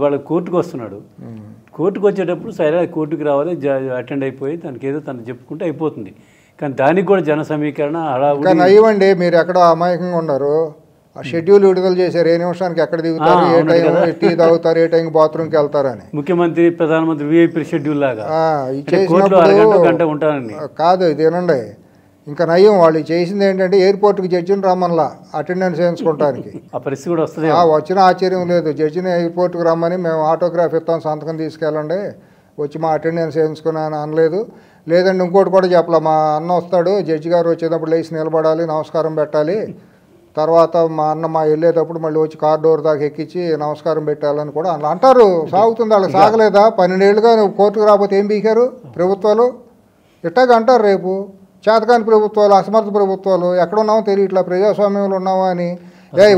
ఇవాళ కోర్టుకు వస్తున్నాడు, కోర్టుకు వచ్చేటప్పుడు సరే కోర్టుకు రావాలి, అటెండ్ అయిపోయి దానికి ఏదో తను చెప్పుకుంటే అయిపోతుంది. కానీ దానికి కూడా జన సమీకరణ అయ్యండి. మీరు ఎక్కడో అమాయకంగా ఉన్నారు. ఆ షెడ్యూల్ విడుదల చేశారు, ఏ నిమిషానికి ఎక్కడ దిగుతారు, ఏ టైం టీ తాగుతారు, ఏ టైంకి బాత్రూమ్కి వెళ్తారని. ముఖ్యమంత్రి ప్రధానమంత్రి విఐపి షెడ్యూల్ లాగా ఉంటానని కాదు. ఇదేనండి ఇంకా నయ్యం. వాళ్ళు చేసింది ఏంటంటే ఎయిర్పోర్ట్కి జడ్జిని రమ్మన్లా అటెండెన్స్ వేయించుకోవడానికి. ఆ పరిస్థితి కూడా వస్తుంది. వచ్చిన ఆశ్చర్యం లేదు. జడ్జిని ఎయిర్పోర్ట్కి రమ్మని మేము ఆటోగ్రాఫ్ ఇస్తాం, సంతకం తీసుకెళ్ళండి, వచ్చి మా అటెండెన్స్ వేయించుకున్నాను అనలేదు. లేదండి ఇంకోటి కూడా చెప్పలే, మా అన్న వస్తాడు, జడ్జి గారు వచ్చేటప్పుడు లేచి నిలబడాలి, నమస్కారం పెట్టాలి, తర్వాత మా అన్న వెళ్ళేటప్పుడు మళ్ళీ వచ్చి కార్ డోర్ దాకా ఎక్కించి నమస్కారం పెట్టాలని కూడా అలా అంటారు. సాగుతుంది. వాళ్ళకి సాగలేదా? 12 ఏళ్ళుగా నువ్వు కోర్టుకు రాకపోతే ఏం బీకారు ప్రభుత్వాలు? ఇట్టాగా అంటారు రేపు. చేతకాని ప్రభుత్వాలు, అసమర్థ ప్రభుత్వాలు, ఎక్కడున్నామో తెలియట్లా, ప్రజాస్వామ్యంలో ఉన్నామా అని.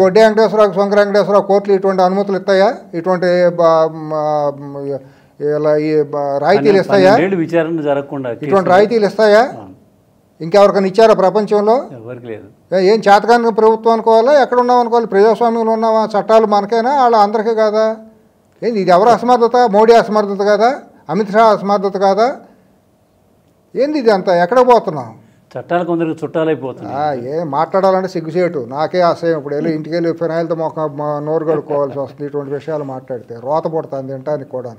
వడ్డీ వెంకటేశ్వరరావు, శంకర వెంకటేశ్వరరావు కోర్టులు ఇటువంటి అనుమతులు ఇస్తాయా? ఇటువంటి రాయితీలు ఇస్తాయా? విచారణ జరగకుండా ఇటువంటి రాయితీలు ఇస్తాయా? ఇంకెవరికైనా ఇచ్చారా ప్రపంచంలో? ఎవరికి లేదు. ఏం చేతకాని ప్రభుత్వం అనుకోవాలా? ఎక్కడ ఉన్నాం అనుకోవాలి? ప్రజాస్వామ్యంలో ఉన్నావా? చట్టాలు మనకైనా వాళ్ళ అందరికీ కాదా? ఏంది ఇది? ఎవరు అసమర్థత? మోడీ అసమర్థత కాదా? అమిత్ షా అసమర్థత కాదా? ఏంది ఇది అంతా? ఎక్కడ పోతున్నాం? చట్టాలు కొందరికి చుట్టాలైపోతున్నాయి. ఏం మాట్లాడాలంటే సిగ్గుచేటు. నాకే అసహ్యం. ఇప్పుడు వెళ్ళి ఇంటికి వెళ్ళి ఫినాయిల్తో నోరు కడుక్కోవాల్సి వస్తుంది ఇటువంటి విషయాలు మాట్లాడితే. రోత పడుతుంది తినడానికి కూడా.